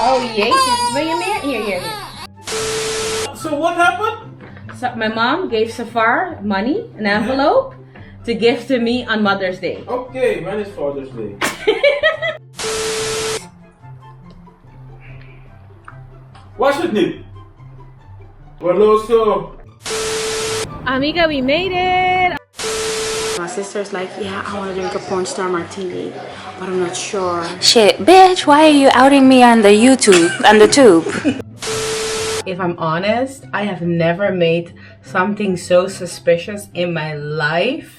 Oh, jezus. Wil je meer? Hier. So what happened? So my mom gave Safar money, an envelope, to give to me on Mother's Day. Okay, when is Father's Day? Was het niet? We're Amiga, we made it! My sister's like, yeah, I want to drink a porn star martini, but I'm not sure. Shit, bitch, why are you outing me on the YouTube, on the tube? If I'm honest, I have never made something so suspicious in my life.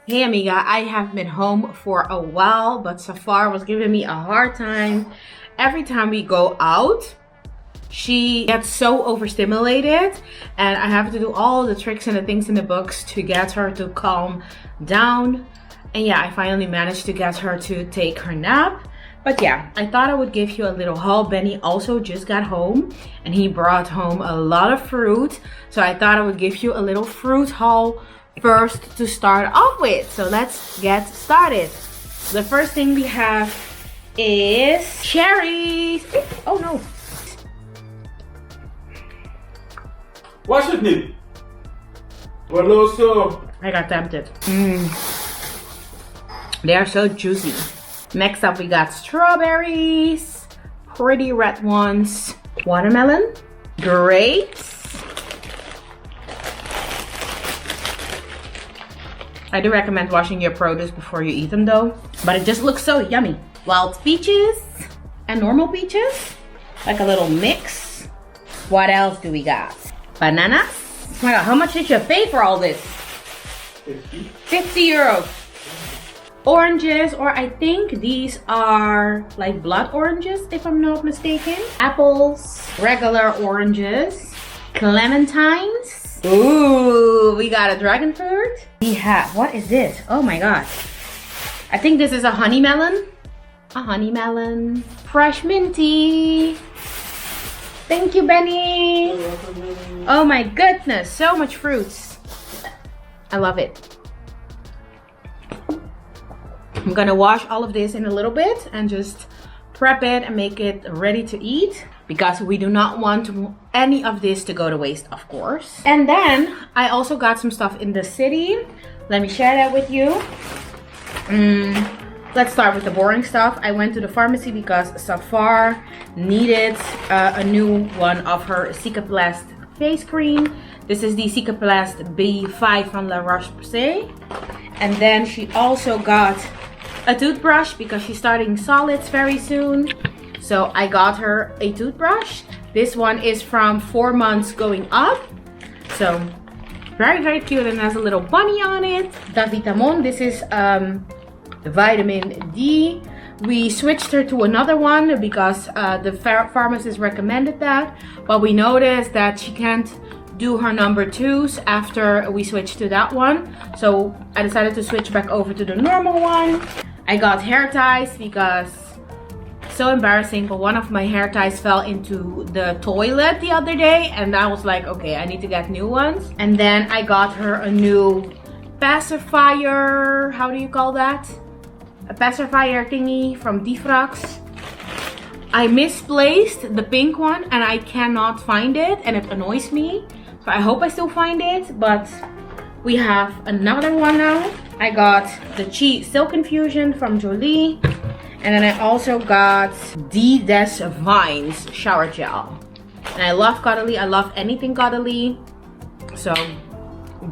Hey Amiga, I have been home for a while, but Safar was giving me a hard time. Every time we go out, she gets so overstimulated and I have to do all the tricks and the things in the books to get her to calm down. And yeah, I finally managed to get her to take her nap. But yeah, I thought I would give you a little haul. Benny also just got home and he brought home a lot of fruit. So I thought I would give you a little fruit haul first to start off with. So let's get started. The first thing we have is cherries. Oh no. Was het niet? We're I got tempted. They are so juicy. Next up we got strawberries, pretty red ones, watermelon, grapes. I do recommend washing your produce before you eat them though, but it just looks so yummy. Wild peaches and normal peaches, like a little mix. What else do we got? Bananas. Oh my god, how much did you pay for all this? 50 euros. Oranges, or I think these are like blood oranges if I'm not mistaken. Apples, regular oranges, clementines. Ooh, we got a dragon fruit. We have, what is this? Oh my god. I think this is a honey melon. A honey melon. Fresh minty. Thank you, Benny. Oh my goodness, so much fruits. I love it. I'm gonna wash all of this in a little bit and just prep it and make it ready to eat, because we do not want any of this to go to waste, of course. And then I also got some stuff in the city. Let me share that with you. Let's start with the boring stuff. I went to the pharmacy because Safar needed a new one of her Cicaplast face cream. This is the Cicaplast B5 from La Roche-Posay. And then she also got a toothbrush because she's starting solids very soon. So I got her a toothbrush. This one is from 4 months going up. So very, very cute and has a little bunny on it. Davitamon, this is the vitamin D. We switched her to another one because the pharmacist recommended that. But we noticed that she can't do her number 2s after we switched to that one. So I decided to switch back over to the normal one. I got hair ties because so embarrassing, but one of my hair ties fell into the toilet the other day and I was like, okay, I need to get new ones. And then I got her a new pacifier, how do you call that? A pacifier thingy from Difrax. I misplaced the pink one and I cannot find it and it annoys me. So I hope I still find it, but we have another one now. I got the Chi Silk Infusion from Jolie. And then I also got Des Vines shower gel. And I love Cuddly. I love anything Cuddly. So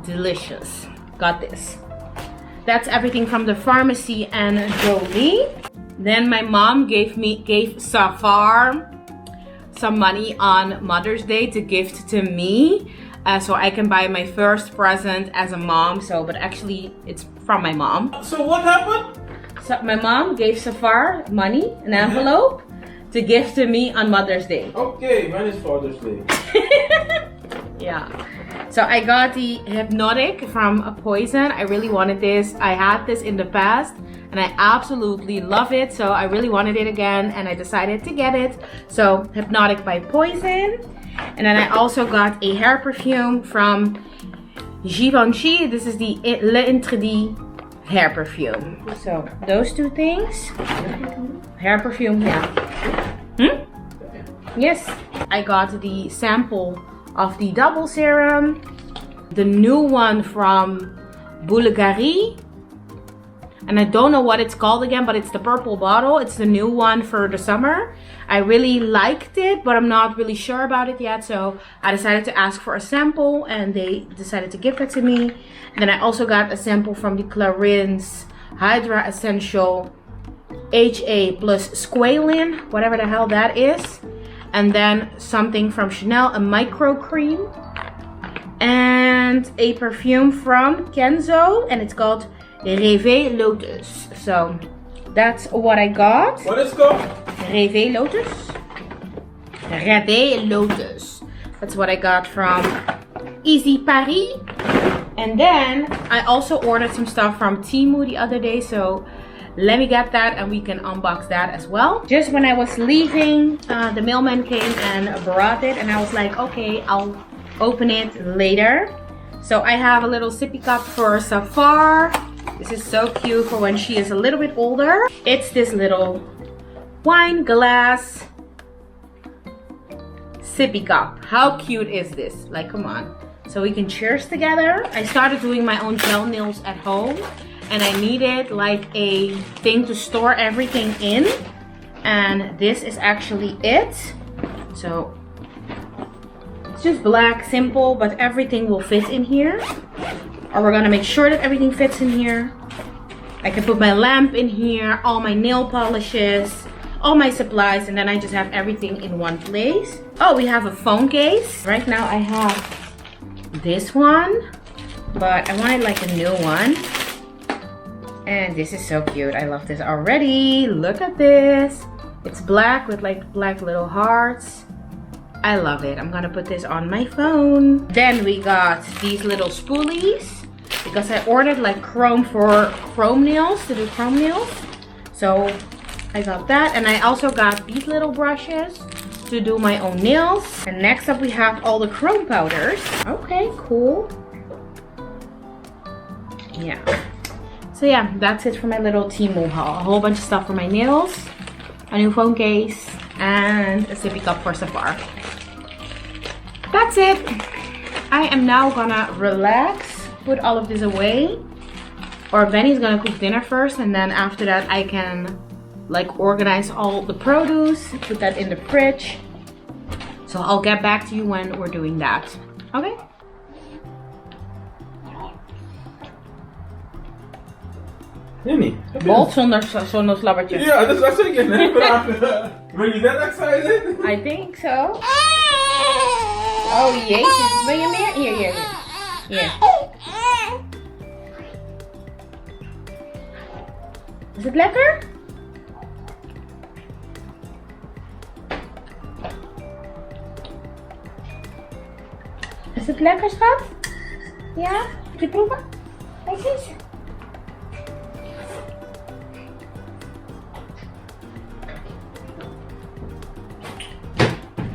delicious. Got this. That's everything from the pharmacy and Jolie. Then my mom gave Safar some money on Mother's Day to gift to me. So I can buy my first present as a mom. But actually it's from my mom. So what happened? So my mom gave Safar money, an envelope, to gift to me on Mother's Day. Okay, when is Father's Day? Yeah. So I got the Hypnotic from Poison. I really wanted this. I had this in the past and I absolutely love it. So I really wanted it again and I decided to get it. So Hypnotic by Poison. And then I also got a hair perfume from Givenchy. This is the L'Interdit hair perfume. So those two things. Hair perfume, yeah. Yes. I got the sample of the double serum. The new one from Bulgari. And I don't know what it's called again, but it's the purple bottle. It's the new one for the summer. I really liked it, but I'm not really sure about it yet. So I decided to ask for a sample and they decided to give it to me. And then I also got a sample from the Clarins Hydra Essential HA plus Squalene, whatever the hell that is. And then something from Chanel, a micro cream. And a perfume from Kenzo, and it's called Rêve Lotus. So that's what I got. What is it called? Rêve Lotus. Rêve Lotus. That's what I got from Easy Paris. And then I also ordered some stuff from Temu the other day. So let me get that and we can unbox that as well. Just when I was leaving, the mailman came and brought it. And I was like, okay, I'll open it later. So I have a little sippy cup for Safar. This is so cute for when she is a little bit older. It's this little wine glass sippy cup. How cute is this? Like, come on. So we can cheers together. I started doing my own gel nails at home and I needed like a thing to store everything in. And this is actually it. So it's just black, simple, but everything will fit in here. Or we're gonna make sure that everything fits in here. I can put my lamp in here, all my nail polishes, all my supplies, and then I just have everything in one place. Oh, we have a phone case. Right now I have this one, but I wanted like a new one. And this is so cute. I love this already. Look at this. It's black with like black little hearts. I love it. I'm gonna put this on my phone. Then we got these little spoolies because I ordered like chrome for chrome nails, to do chrome nails. So I got that, and I also got these little brushes to do my own nails. And next up we have all the chrome powders. Okay, cool. Yeah. So yeah, that's it for my little Temu haul. A whole bunch of stuff for my nails, a new phone case, and a sippy cup for Safar. That's it. I am now gonna relax, put all of this away. Or Benny's gonna cook dinner first, and then after that I can like organize all the produce, put that in the fridge. So I'll get back to you when we're doing that. Okay? Jenny. Bolt zonder slabbertje. Ja, dat was ik net vragen. Ben je net excited? I think so. Oh jezus, wil je meer? Hier. Is het lekker? Is het lekker, schat? Ja? Wil je proeven? Kijk eens.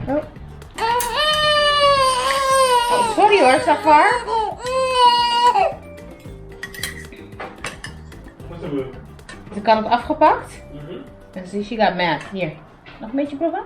Oh, sorry hoor, Safar. Wat is er? Ze kan het afgepakt. En she got mad. Hier, nog een beetje proeven.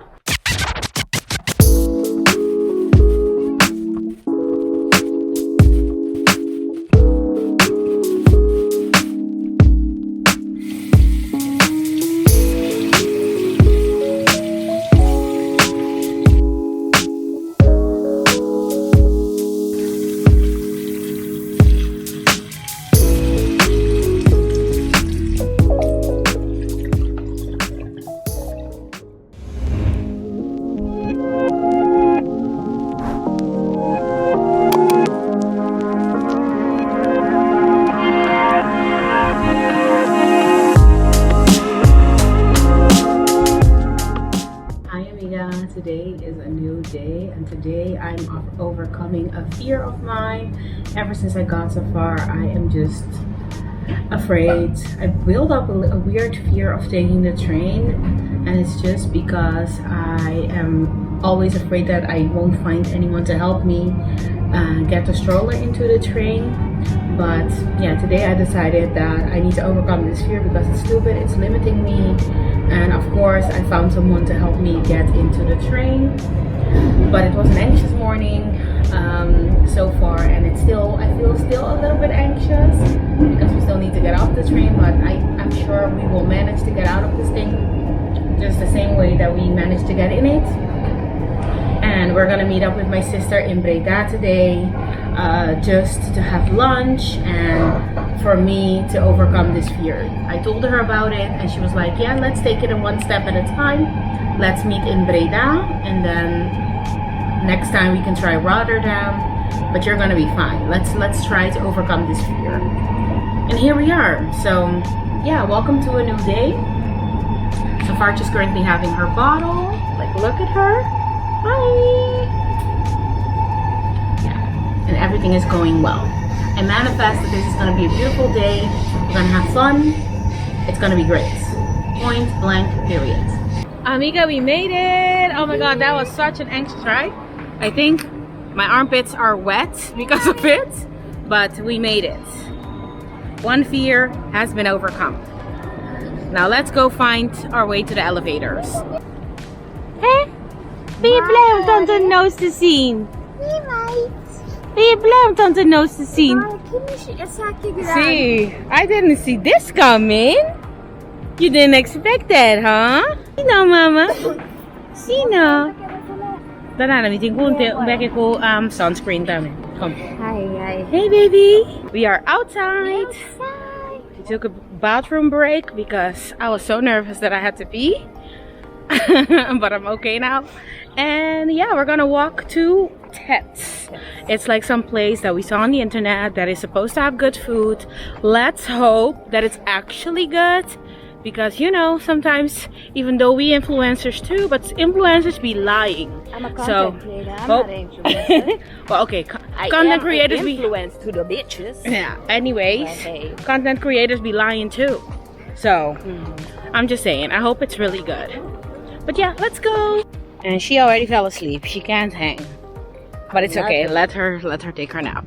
Amiga, today is a new day, and today I'm overcoming a fear of mine. Ever since I got so far, I am just afraid. I built up a weird fear of taking the train, and it's just because I am always afraid that I won't find anyone to help me get the stroller into the train. But yeah, today I decided that I need to overcome this fear because it's stupid, it's limiting me. And of course I found someone to help me get into the train. But it was an anxious morning so far, and I feel still a little bit anxious because we still need to get off the train, but I'm sure we will manage to get out of this thing just the same way that we managed to get in it. And we're gonna meet up with my sister in Breda today, just to have lunch and for me to overcome this fear. I told her about it and she was like, yeah, let's take it one step at a time. Let's meet in Breda, and then next time we can try Rotterdam, but you're gonna be fine. Let's try to overcome this fear. And here we are. So yeah, welcome to a new day. Safarch is currently having her bottle. Like, look at her. Hi. Yeah, and everything is going well. I manifest that this is going to be a beautiful day. We're going to have fun. It's going to be great. Point blank period. Amiga, we made it. Oh my god, that was such an anxious ride. I think my armpits are wet because of it, but we made it. One fear has been overcome. Now let's go find our way to the elevators. Hey? Ben je blij om tante Noos te zien? Nee, meid. Ben je blij om tante Noos te zien? Maar See, I didn't see this coming. You didn't expect that, huh? No, mama. See, no. Daarna meeting back ko sunscreen tamit. Come. Hi. Hey, baby. We are outside. We took a bathroom break because I was so nervous that I had to pee. But I'm okay now. And yeah, we're gonna walk to Tets. It's like some place that we saw on the internet that is supposed to have good food. Let's hope that it's actually good, because you know, sometimes even though we influencers too, but influencers be lying. I'm a content creator. I'm not an influencer. Well, okay, I content am creators an influence to the bitches. Yeah. Anyways, hey. Content creators be lying too. So I'm just saying, I hope it's really good. But yeah, let's go. And she already fell asleep. She can't hang. But it's okay. Let her take her nap.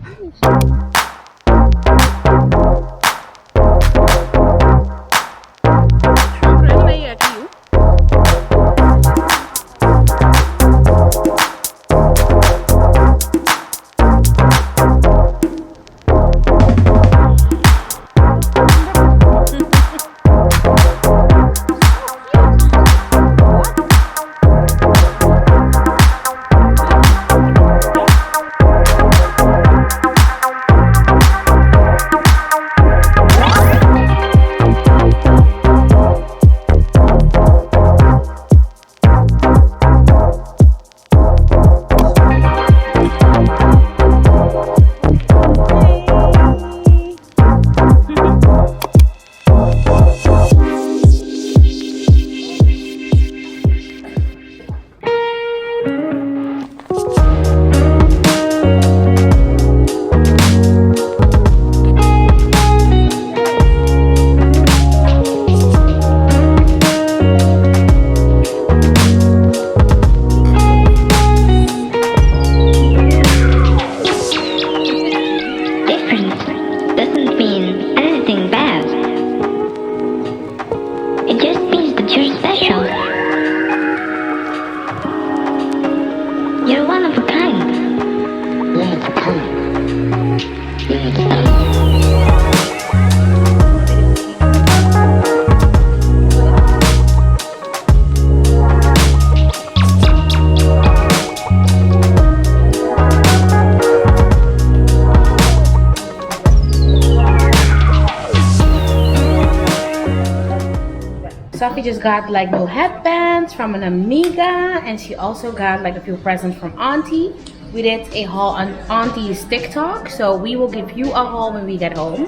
Sophie just got like new headbands from an Amiga, and she also got like a few presents from Auntie. We did a haul on Auntie's TikTok, so we will give you a haul when we get home.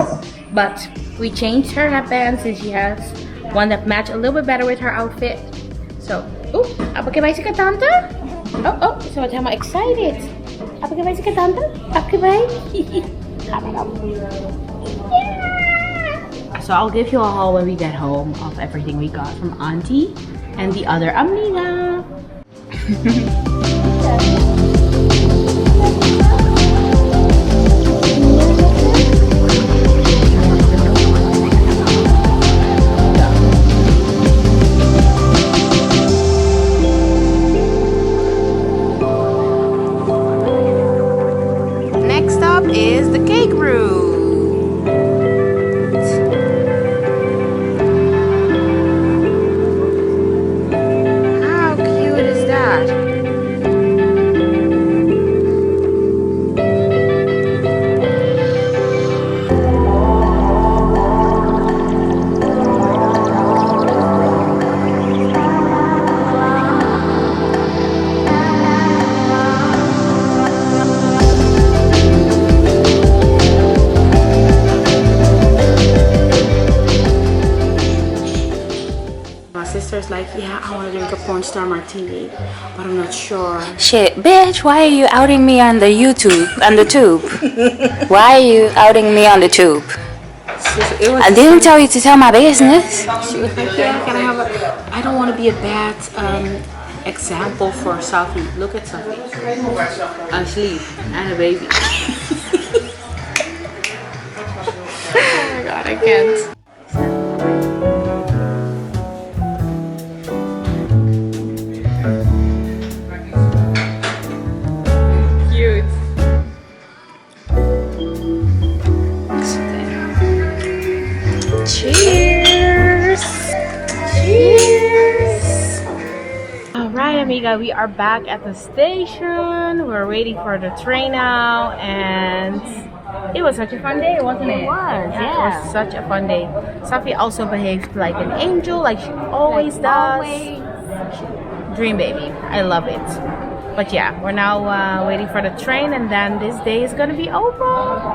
But we changed her headbands and she has one that matched a little bit better with her outfit. So Oeh, appeltje bij zijn tante? Oh, ze wordt helemaal excited. Appeltje bij zijn tante? Appeltje bij? Ga maar dan. Yeah! So I'll give you a haul when we get home of everything we got from Auntie and the other Amiga. Next up is the cake room. How cute is that? My sister's like, yeah, I want to drink a porn star martini, but I'm not sure. Shit, bitch, why are you outing me on the YouTube, on the tube? Why are you outing me on the tube? I didn't tell you to tell my business. She was like, yeah, can I have a... I don't want to be a bad example for Safi. Look at Safi. Asleep and a baby. Oh my god, I can't. Cute. Cheers! Cheers! Alright, Amiga, we are back at the station. We're waiting for the train now, and it was such a fun day, wasn't it? It was, It yeah. was such a fun day. Safi also behaved like an angel, like she always does. Dream baby. I love it. But yeah, we're now waiting for the train, and then this day is gonna be over.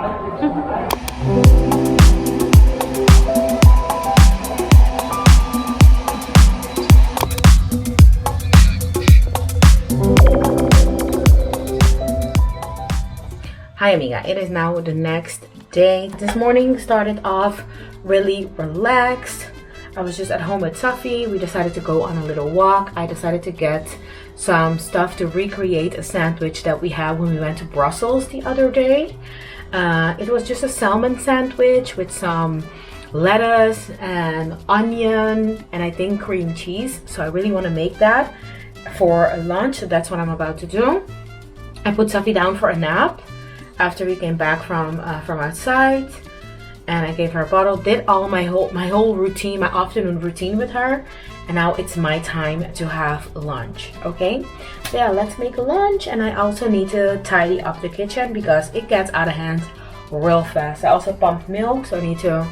Hi Amiga, it is now the next day. This morning started off really relaxed. I was just at home with Safi. We decided to go on a little walk. I decided to get some stuff to recreate a sandwich that we had when we went to Brussels the other day. It was just a salmon sandwich with some lettuce and onion and I think cream cheese. So I really want to make that for lunch. So that's what I'm about to do. I put Safi down for a nap after we came back from outside, and I gave her a bottle, did all my whole routine, my afternoon routine with her, and now it's my time to have lunch. Okay, so yeah, let's make lunch. And I also need to tidy up the kitchen because it gets out of hand real fast. I also pumped milk, so I need to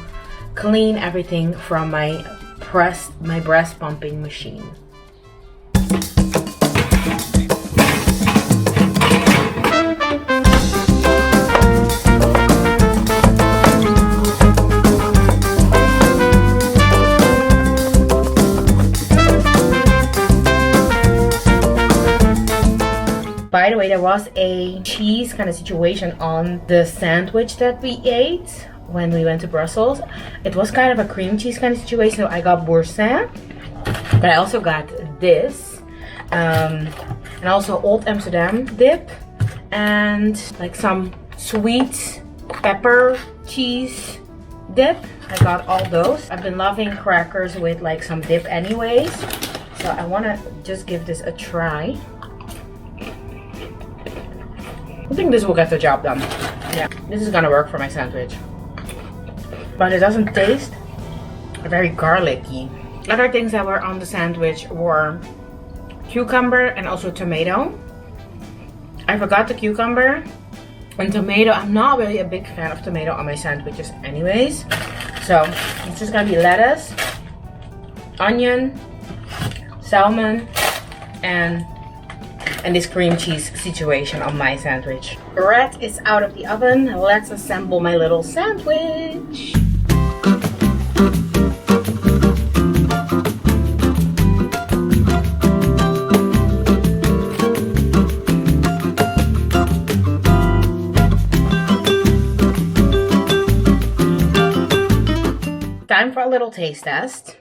clean everything from my breast pumping machine. By the way, there was a cheese kind of situation on the sandwich that we ate when we went to Brussels. It was kind of a cream cheese kind of situation, so I got boursin, but I also got this, and also Old Amsterdam dip, and like some sweet pepper cheese dip. I got all those. I've been loving crackers with like some dip anyways, so I want to just give this a try. I think this will get the job done. Yeah, this is gonna work for my sandwich. But it doesn't taste very garlicky. Other things that were on the sandwich were cucumber and also tomato. I forgot the cucumber and tomato. I'm not really a big fan of tomato on my sandwiches anyways. So it's just gonna be lettuce, onion, salmon, and this cream cheese situation on my sandwich. Bread is out of the oven. Let's assemble my little sandwich. little taste test.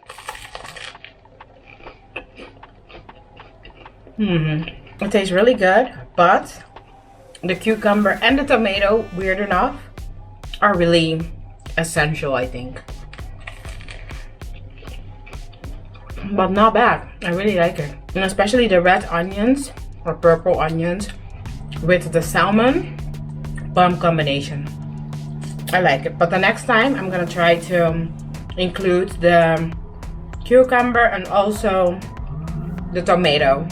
It tastes really good, but the cucumber and the tomato, weird enough, are really essential, I think. But not bad. I really like it. And especially the red onions or purple onions with the salmon. Bomb combination. I like it. But the next time I'm gonna try to include the cucumber and also the tomato.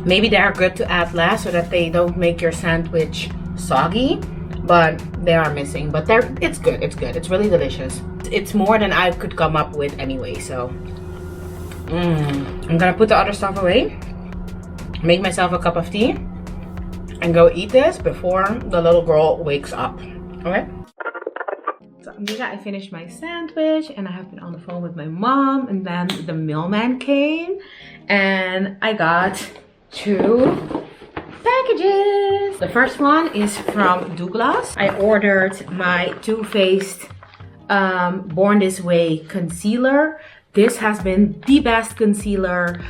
Maybe they are good to add last so that they don't make your sandwich soggy, but they are missing. But it's good. It's good. It's really delicious. It's more than I could come up with anyway. So I'm gonna put the other stuff away, make myself a cup of tea, and go eat this before the little girl wakes up. Okay? So Amiga, I finished my sandwich and I have been on the phone with my mom, and then the mailman came and I got 2 packages. The first one is from Douglas. I ordered my Too Faced Born This Way concealer. This has been the best concealer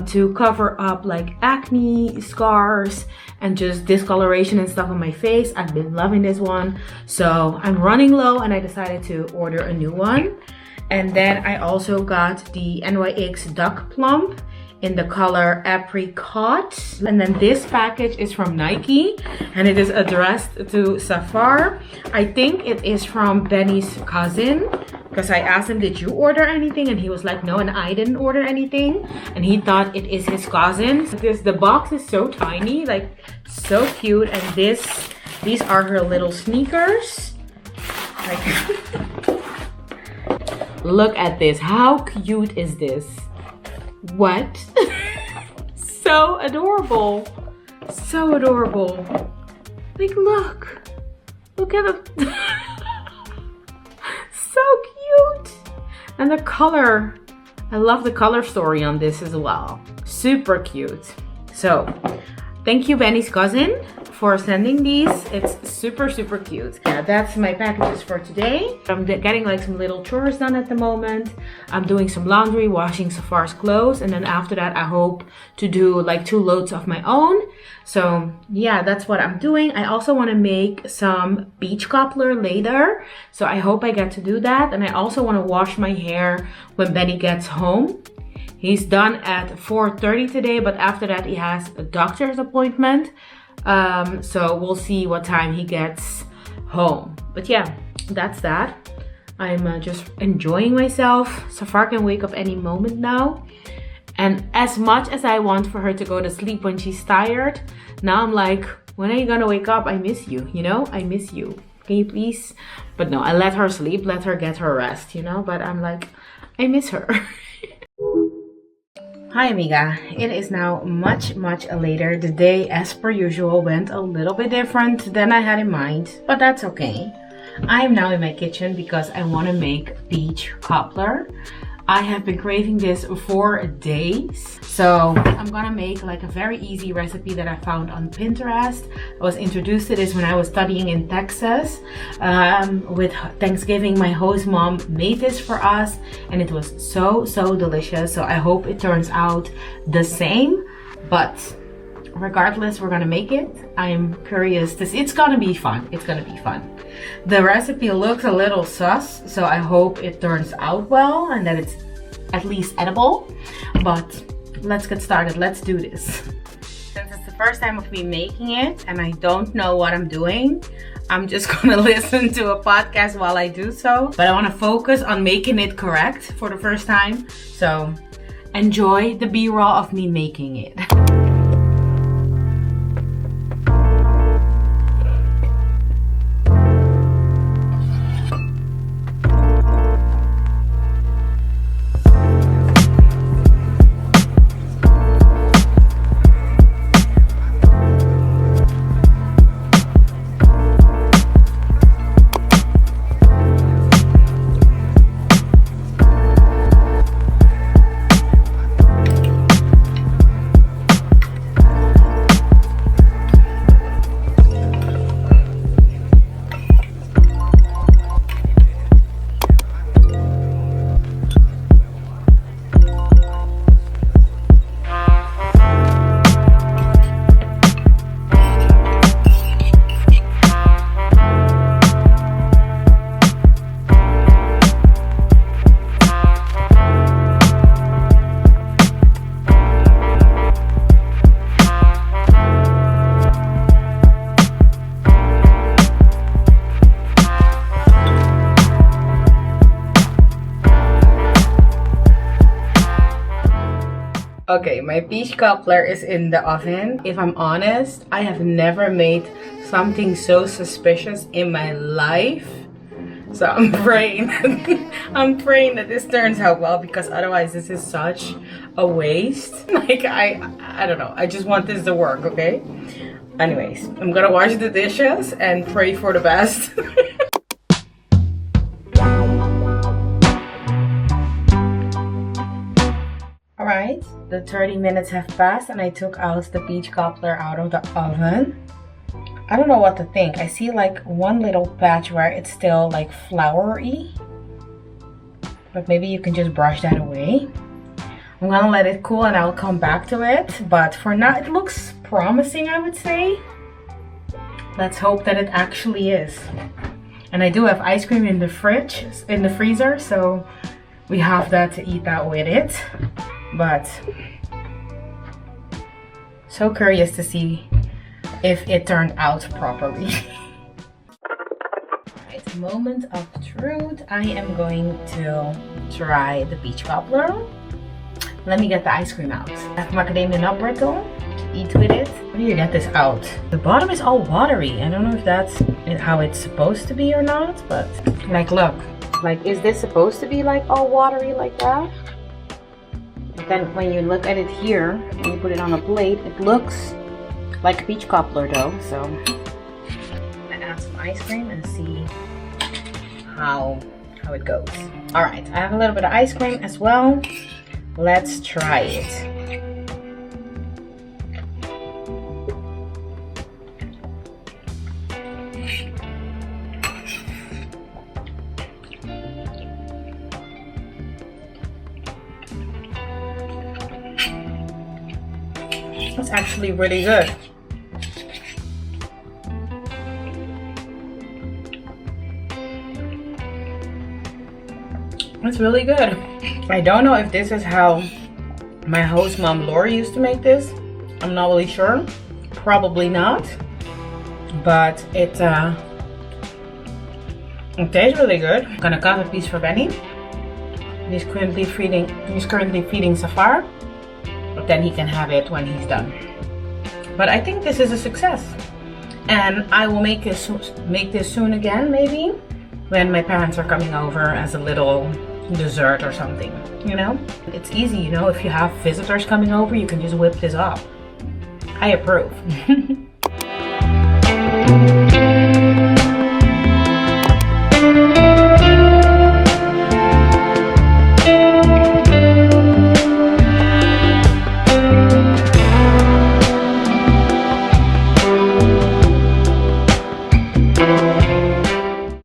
to cover up like acne, scars, and just discoloration and stuff on my face. I've been loving this one. So I'm running low and I decided to order a new one. And then I also got the NYX Duck Plump in the color Apricot. And then this package is from Nike and it is addressed to Safar. I think it is from Benny's cousin, because I asked him, did you order anything? And he was like, no, and I didn't order anything. And he thought it is his cousin. The box is so tiny, like so cute. And these are her little sneakers. Like, look at this. How cute is this? What? So adorable. So adorable. Like, look at it. So cute. And the color, I love the color story on this as well. Super cute. So thank you, Benny's cousin, for sending these. It's super, super cute. Yeah, that's my packages for today. I'm getting like some little chores done at the moment. I'm doing some laundry, washing Safar's clothes, and then after that I hope to do like 2 loads of my own. So yeah, that's what I'm doing. I also want to make some beach cobbler later, so I hope I get to do that. And I also want to wash my hair when Benny gets home. He's done at 4:30 today, but after that he has a doctor's appointment. So we'll see what time he gets home. But yeah, that's that. I'm just enjoying myself. Safar can wake up any moment now. And as much as I want for her to go to sleep when she's tired, now I'm like, when are you gonna wake up? I miss you, you know? I miss you. Can you please? But no, I let her sleep, let her get her rest, you know? But I'm like, I miss her. Hi Amiga, it is now much later. The day, as per usual, went a little bit different than I had in mind, but that's okay. I am now in my kitchen because I want to make beach cobbler. I have been craving this for days, so I'm gonna make like a very easy recipe that I found on Pinterest. I was introduced to this when I was studying in Texas. With Thanksgiving, my host mom made this for us and it was so delicious. So I hope it turns out the same, but regardless, we're gonna make it. I'm curious to see. It's gonna be fun. It's gonna be fun. The recipe looks a little sus, so I hope it turns out well and that it's at least edible. But let's get started. Let's do this. Since it's the first time of me making it and I don't know what I'm doing, I'm just gonna listen to a podcast while I do so. But I wanna focus on making it correct for the first time. So enjoy the B-roll of me making it. Okay, my peach cobbler is in the oven. If I'm honest, I have never made something so suspicious in my life. So I'm praying, I'm praying that this turns out well, because otherwise this is such a waste. Like I don't know. I just want this to work, okay? Anyways, I'm gonna wash the dishes and pray for the best. Alright, the 30 minutes have passed and I took out the peach cobbler out of the oven. I don't know what to think. I see like one little patch where it's still like floury. But maybe you can just brush that away. I'm gonna let it cool and I'll come back to it. But for now, it looks promising, I would say. Let's hope that it actually is. And I do have ice cream in the fridge, in the freezer, so we have that to eat that with it. But so curious to see if it turned out properly. Right, moment of truth. I am going to try the peach cobbler. Let me get the ice cream out. I have macadamia nut brittle to eat with it. How do you get this out? The bottom is all watery. I don't know if that's how it's supposed to be or not, but like look. Like, is this supposed to be like all watery like that? But then when you look at it here, when you put it on a plate, it looks like a peach cobbler though. So I'm gonna add some ice cream and see how it goes. All right, I have a little bit of ice cream as well. Let's try it. It's actually really good. It's really good. I don't know if this is how my host mom Lori used to make this. I'm not really sure. Probably not. But it tastes really good. I'm gonna cut a piece for Benny. He's currently feeding Safar. But then he can have it when he's done. But I think this is a success. And I will make this soon again, maybe. When my parents are coming over as a little dessert or something, you know? It's easy, you know, if you have visitors coming over, you can just whip this up. I approve.